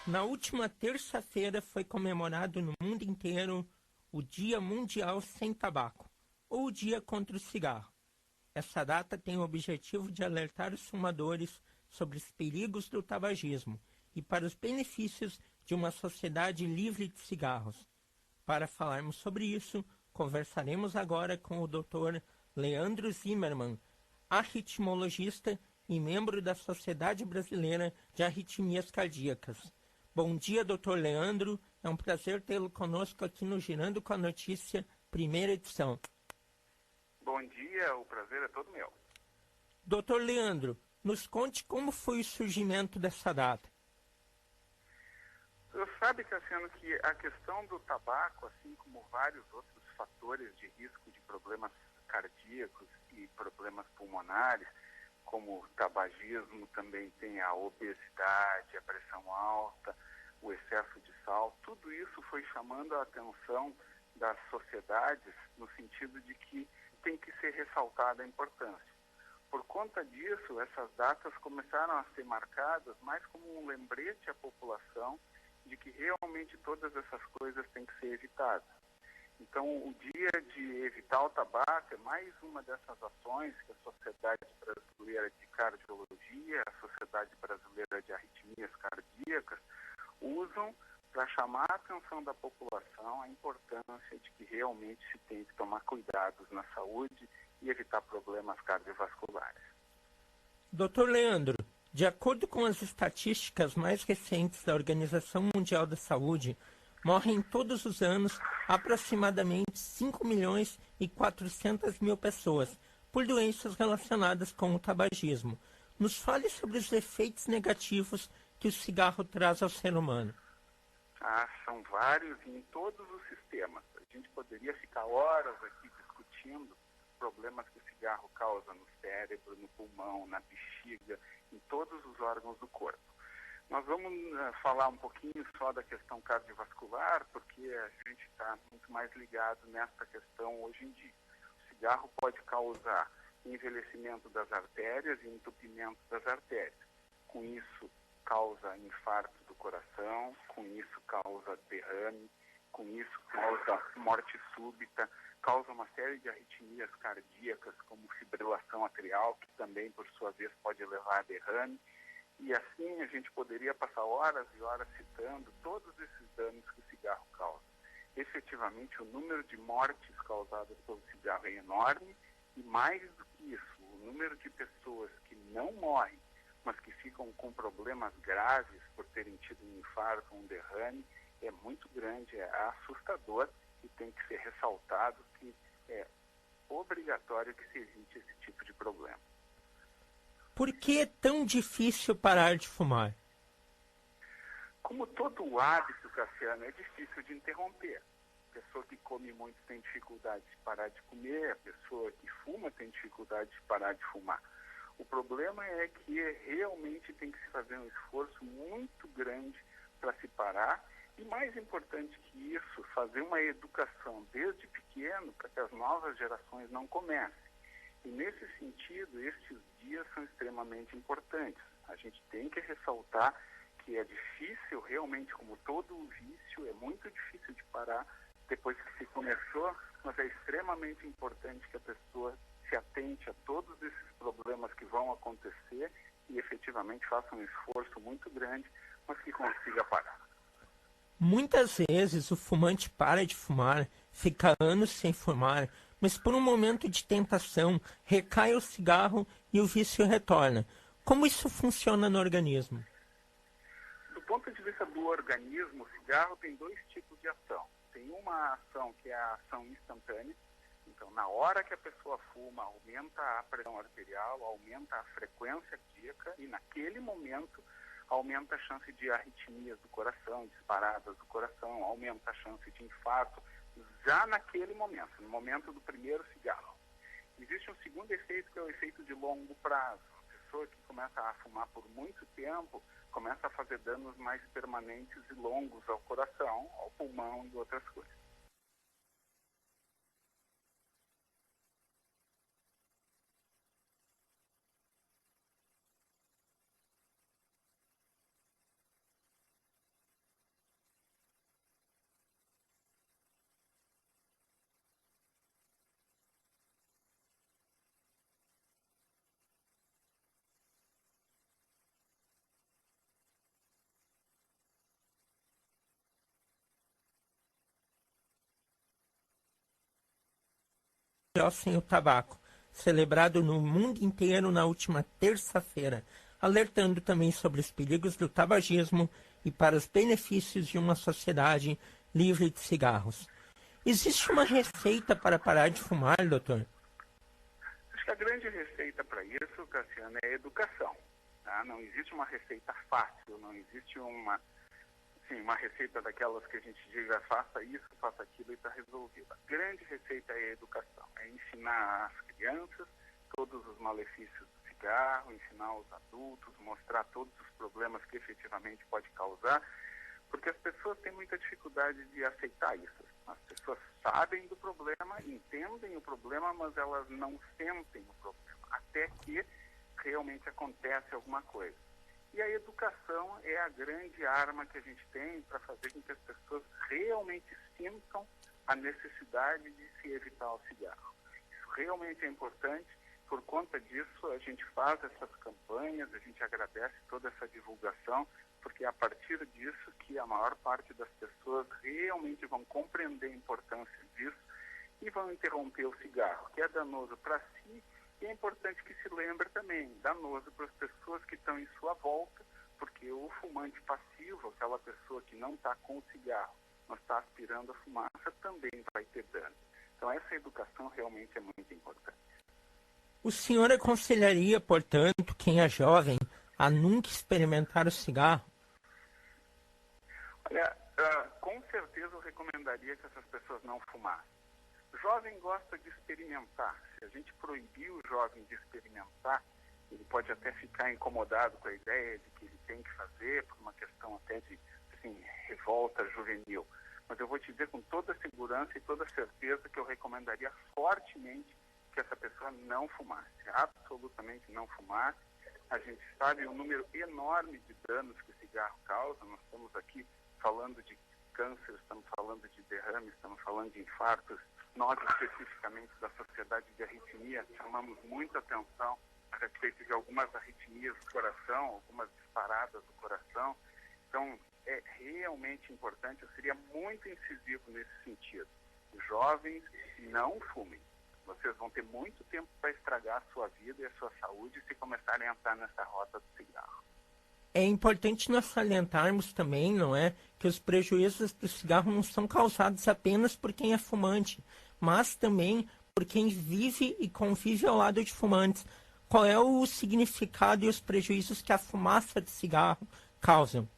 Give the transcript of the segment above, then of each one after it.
Na última terça-feira foi comemorado no mundo inteiro o Dia Mundial Sem Tabaco, ou o Dia contra o Cigarro. Essa data tem o objetivo de alertar os fumadores sobre os perigos do tabagismo e para os benefícios de uma sociedade livre de cigarros. Para falarmos sobre isso, conversaremos agora com o Dr. Leandro Zimmermann, arritmologista e membro da Sociedade Brasileira de Arritmias Cardíacas. Bom dia, Dr. Leandro. É um prazer tê-lo conosco aqui no Girando com a Notícia, primeira edição. Bom dia, o prazer é todo meu. Dr. Leandro, nos conte como foi o surgimento dessa data. Você sabe, Cassiano, que a questão do tabaco, assim como vários outros fatores de risco de problemas cardíacos e problemas pulmonares, como o tabagismo, também tem a obesidade, a pressão alta, o excesso de sal, tudo isso foi chamando a atenção das sociedades no sentido de que tem que ser ressaltada a importância. Por conta disso, essas datas começaram a ser marcadas mais como um lembrete à população de que realmente todas essas coisas têm que ser evitadas. Então, o dia de evitar o tabaco é mais uma dessas ações que a Sociedade Brasileira de Cardiologia, a Sociedade Brasileira de Arritmias Cardíacas usam para chamar a atenção da população a importância de que realmente se tem que tomar cuidados na saúde e evitar problemas cardiovasculares. Dr. Leandro, de acordo com as estatísticas mais recentes da Organização Mundial da Saúde, morrem todos os anos aproximadamente 5 milhões e 400 mil pessoas por doenças relacionadas com o tabagismo. Nos fale sobre os efeitos negativos que o cigarro traz ao ser humano. São vários em todos os sistemas. A gente poderia ficar horas aqui discutindo problemas que o cigarro causa no cérebro, no pulmão, na bexiga, em todos os órgãos do corpo. Nós vamos falar um pouquinho só da questão cardiovascular, porque a gente está muito mais ligado nessa questão hoje em dia. O cigarro pode causar envelhecimento das artérias e entupimento das artérias. Com isso, causa infarto do coração, com isso causa derrame, com isso causa morte súbita, causa uma série de arritmias cardíacas, como fibrilação atrial, que também, por sua vez, pode levar a derrame. E assim a gente poderia passar horas e horas citando todos esses danos que o cigarro causa. Efetivamente, o número de mortes causadas pelo cigarro é enorme e, mais do que isso, o número de pessoas que não morrem, mas que ficam com problemas graves por terem tido um infarto ou um derrame, é muito grande, é assustador e tem que ser ressaltado que é obrigatório que se evite esse tipo de problema. Por que é tão difícil parar de fumar? Como todo hábito, Cassiano, é difícil de interromper. A pessoa que come muito tem dificuldade de parar de comer, a pessoa que fuma tem dificuldade de parar de fumar. O problema é que realmente tem que se fazer um esforço muito grande para se parar e, mais importante que isso, fazer uma educação desde pequeno para que as novas gerações não comecem. E, nesse sentido, estes dias são extremamente importantes. A gente tem que ressaltar que é difícil, realmente, como todo o vício, é muito difícil de parar depois que se começou, mas é extremamente importante que a pessoa se atente a todos esses problemas que vão acontecer e efetivamente faça um esforço muito grande, mas que consiga parar. Muitas vezes o fumante para de fumar, fica anos sem fumar, mas por um momento de tentação recai o cigarro e o vício retorna. Como isso funciona no organismo? Do ponto de vista do organismo, o cigarro tem dois tipos de ação. Tem uma ação que é a ação instantânea. Então, na hora que a pessoa fuma, aumenta a pressão arterial, aumenta a frequência cardíaca e, naquele momento, aumenta a chance de arritmias do coração, disparadas do coração, aumenta a chance de infarto, já naquele momento, no momento do primeiro cigarro. Existe um segundo efeito, que é o efeito de longo prazo. A pessoa que começa a fumar por muito tempo começa a fazer danos mais permanentes e longos ao coração, ao pulmão e outras coisas. Mundial Sem o Tabaco, celebrado no mundo inteiro na última terça-feira, alertando também sobre os perigos do tabagismo e para os benefícios de uma sociedade livre de cigarros. Existe uma receita para parar de fumar, doutor? Acho que a grande receita para isso, Cassiano, é a educação. Tá? Não existe uma receita fácil, não existe uma receita daquelas que a gente diga faça isso, faça aquilo e está resolvido. A grande receita é a educação, é ensinar às crianças todos os malefícios do cigarro, ensinar os adultos, mostrar todos os problemas que efetivamente pode causar, porque as pessoas têm muita dificuldade de aceitar isso. As pessoas sabem do problema, entendem o problema, mas elas não sentem o problema, até que realmente acontece alguma coisa. E a educação é a grande arma que a gente tem para fazer com que as pessoas realmente sintam a necessidade de se evitar o cigarro. Isso realmente é importante. Por conta disso, a gente faz essas campanhas, a gente agradece toda essa divulgação, porque é a partir disso que a maior parte das pessoas realmente vão compreender a importância disso e vão interromper o cigarro, que é danoso para si. E é importante que se lembre também, danoso para as pessoas que estão em sua volta, porque o fumante passivo, aquela pessoa que não está com o cigarro, mas está aspirando a fumaça, também vai ter dano. Então essa educação realmente é muito importante. O senhor aconselharia, portanto, quem é jovem a nunca experimentar o cigarro? Olha, com certeza eu recomendaria que essas pessoas não fumassem. O jovem gosta de experimentar. Se a gente proibir o jovem de experimentar, ele pode até ficar incomodado com a ideia de que ele tem que fazer, por uma questão até de revolta juvenil. Mas eu vou te dizer com toda segurança e toda certeza que eu recomendaria fortemente que essa pessoa não fumasse, absolutamente não fumasse. A gente sabe o número enorme de danos que o cigarro causa. Nós estamos aqui falando de câncer, estamos falando de derrames, estamos falando de infartos. Nós, especificamente da Sociedade de Arritmia, chamamos muita atenção a respeito de algumas arritmias do coração, algumas disparadas do coração. Então, é realmente importante, eu seria muito incisivo nesse sentido. Jovens, não fumem. Vocês vão ter muito tempo para estragar a sua vida e a sua saúde se começarem a entrar nessa rota do cigarro. É importante nós salientarmos também, não é, que os prejuízos do cigarro não são causados apenas por quem é fumante, mas também por quem vive e convive ao lado de fumantes. Qual é o significado e os prejuízos que a fumaça de cigarro causam?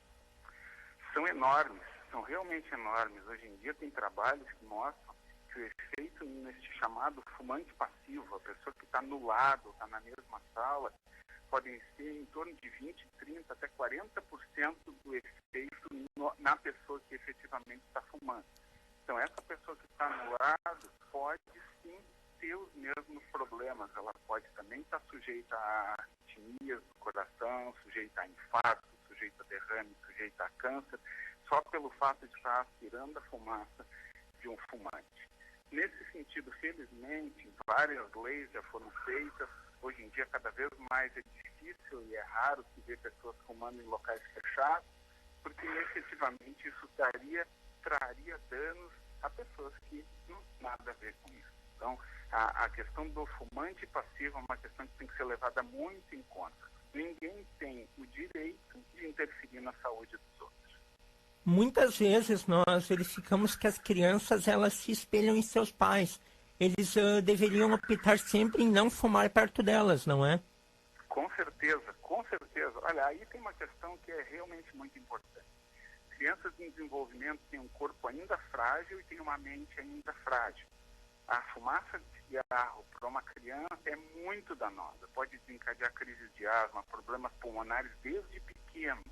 São enormes, são realmente enormes. Hoje em dia tem trabalhos que mostram que o efeito neste chamado fumante passivo, a pessoa que está no lado, está na mesma sala, podem ser em torno de 20, 30, até 40% do efeito na pessoa que efetivamente está fumando. Então, essa pessoa que está no lado pode sim ter os mesmos problemas. Ela pode também estar sujeita a arritmias do coração, sujeita a infarto, sujeita a derrame, sujeita a câncer, só pelo fato de estar aspirando a fumaça de um fumante. Nesse sentido, felizmente, várias leis já foram feitas. Hoje em dia, cada vez mais é difícil e é raro se ver pessoas fumando em locais fechados, porque efetivamente isso traria danos a pessoas que não têm nada a ver com isso. Então, a questão do fumante passivo é uma questão que tem que ser levada muito em conta. Ninguém tem o direito de interferir na saúde dos outros. Muitas vezes nós verificamos que as crianças elas se espelham em seus pais. Eles deveriam optar sempre em não fumar perto delas, não é? Com certeza, com certeza. Olha, aí tem uma questão que é realmente muito importante. Crianças em desenvolvimento têm um corpo ainda frágil e têm uma mente ainda frágil. A fumaça de cigarro para uma criança é muito danosa. Pode desencadear crises de asma, problemas pulmonares desde pequeno.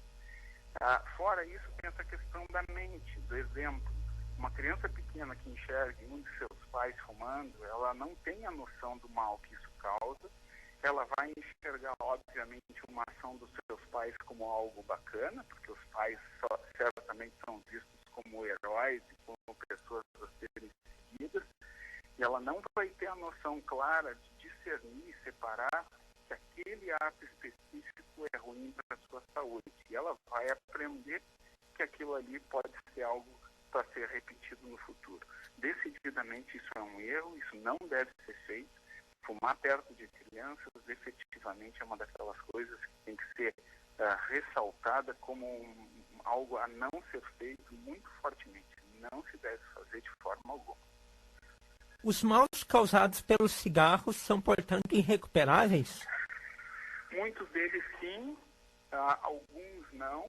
Fora isso, tem essa questão da mente, do exemplo. Uma criança pequena que enxergue um de seus pais fumando, ela não tem a noção do mal que isso causa. Ela vai enxergar, obviamente, uma ação dos seus pais como algo bacana, porque os pais certamente são vistos como heróis e como pessoas a serem seguidas. E ela não vai ter a noção clara de discernir e separar que aquele ato específico é ruim para a sua saúde. E ela vai aprender que aquilo ali pode ser algo posto a ser repetido no futuro. Decididamente isso é um erro, isso não deve ser feito. Fumar perto de crianças efetivamente é uma daquelas coisas que tem que ser ressaltada como algo a não ser feito muito fortemente. Não se deve fazer de forma alguma. Os maus causados pelo cigarro são, portanto, irrecuperáveis? Muitos deles sim, alguns não.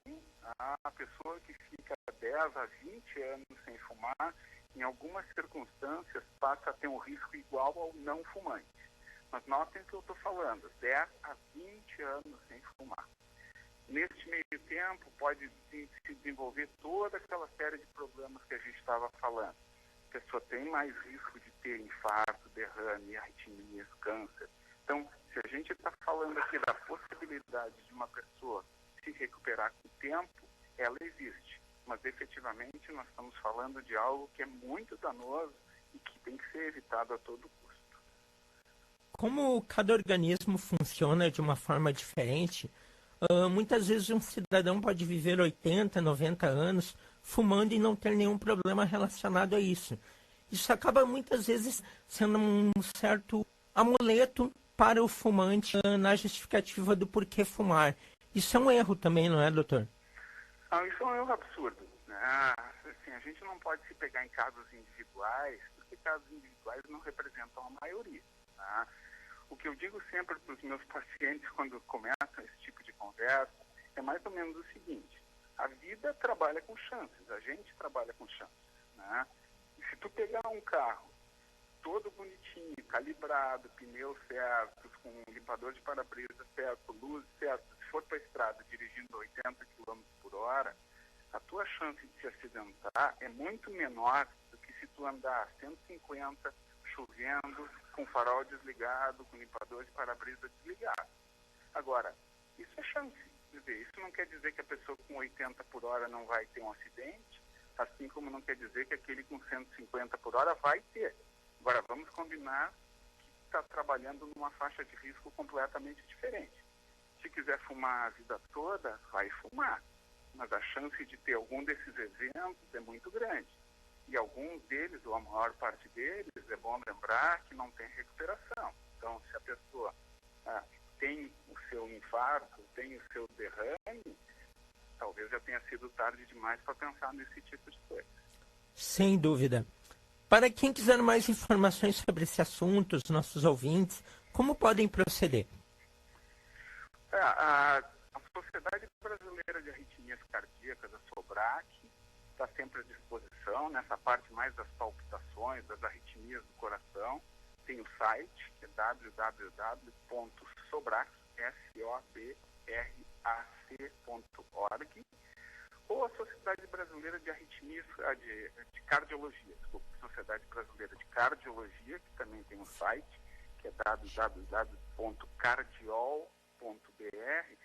A pessoa que fica 10 a 20 anos sem fumar, em algumas circunstâncias, passa a ter um risco igual ao não fumante. Mas notem que eu estou falando, 10 a 20 anos sem fumar. Neste meio tempo, pode se desenvolver toda aquela série de problemas que a gente estava falando. A pessoa tem mais risco de ter infarto, derrame, arritmias, câncer. Então, se a gente está falando aqui da possibilidade de uma pessoa se recuperar com o tempo, ela existe. Mas, efetivamente, nós estamos falando de algo que é muito danoso e que tem que ser evitado a todo custo. Como cada organismo funciona de uma forma diferente, muitas vezes um cidadão pode viver 80, 90 anos fumando e não ter nenhum problema relacionado a isso. Isso acaba muitas vezes sendo um certo amuleto para o fumante na justificativa do porquê fumar. Isso é um erro também, não é, doutor? Isso é um erro absurdo, né? Assim, a gente não pode se pegar em casos individuais, porque casos individuais não representam a maioria. Tá? O que eu digo sempre para os meus pacientes quando começam esse tipo de conversa é mais ou menos o seguinte: a vida trabalha com chances, a gente trabalha com chances. Né? E se tu pegar um carro todo bonitinho, calibrado, pneus certos, com um limpador de para-brisa certo, luz certa, se for para a estrada dirigindo 80 km por hora, a tua chance de se acidentar é muito menor do que se tu andar 150 chovendo, com farol desligado, com limpador de para-brisa desligado. Agora, isso é chance. Quer dizer, isso não quer dizer que a pessoa com 80 por hora não vai ter um acidente, assim como não quer dizer que aquele com 150 por hora vai ter. Agora, vamos combinar que está trabalhando numa faixa de risco completamente diferente. Se quiser fumar a vida toda, vai fumar. Mas a chance de ter algum desses eventos é muito grande. E alguns deles, ou a maior parte deles, é bom lembrar que não tem recuperação. Então, se a pessoa tem o seu infarto, tem o seu derrame, talvez já tenha sido tarde demais para pensar nesse tipo de coisa. Sem dúvida. Para quem quiser mais informações sobre esse assunto, os nossos ouvintes, como podem proceder? A Sociedade Brasileira de Arritmias Cardíacas, a SOBRAC, está sempre à disposição nessa parte mais das palpitações, das arritmias do coração. Tem o site, que é www.sobrac.org, ou a Sociedade Brasileira de Arritmias, de Cardiologia, Sociedade Brasileira de Cardiologia, que também tem um site, que é www.cardiol.br.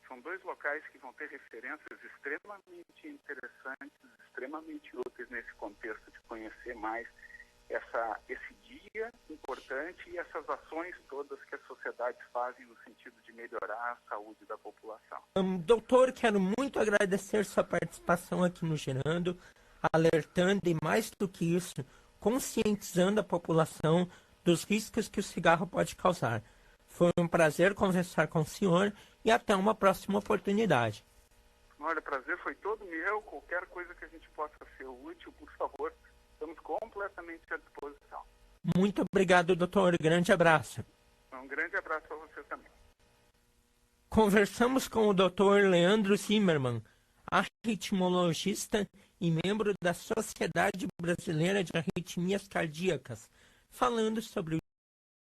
São dois locais que vão ter referências extremamente interessantes, extremamente úteis nesse contexto de conhecer mais esse dia importante e essas ações todas que as sociedades fazem no sentido de melhorar a saúde da população. Doutor, quero muito agradecer sua participação aqui no Gerando, alertando e, mais do que isso, conscientizando a população dos riscos que o cigarro pode causar. Foi um prazer conversar com o senhor e até uma próxima oportunidade. Olha, o prazer foi todo meu. Qualquer coisa que a gente possa ser útil, por favor, estamos completamente à disposição. Muito obrigado, doutor. Grande abraço. Um grande abraço para você também. Conversamos com o Dr. Leandro Zimmermann, arritmologista e membro da Sociedade Brasileira de Arritmias Cardíacas, falando sobre o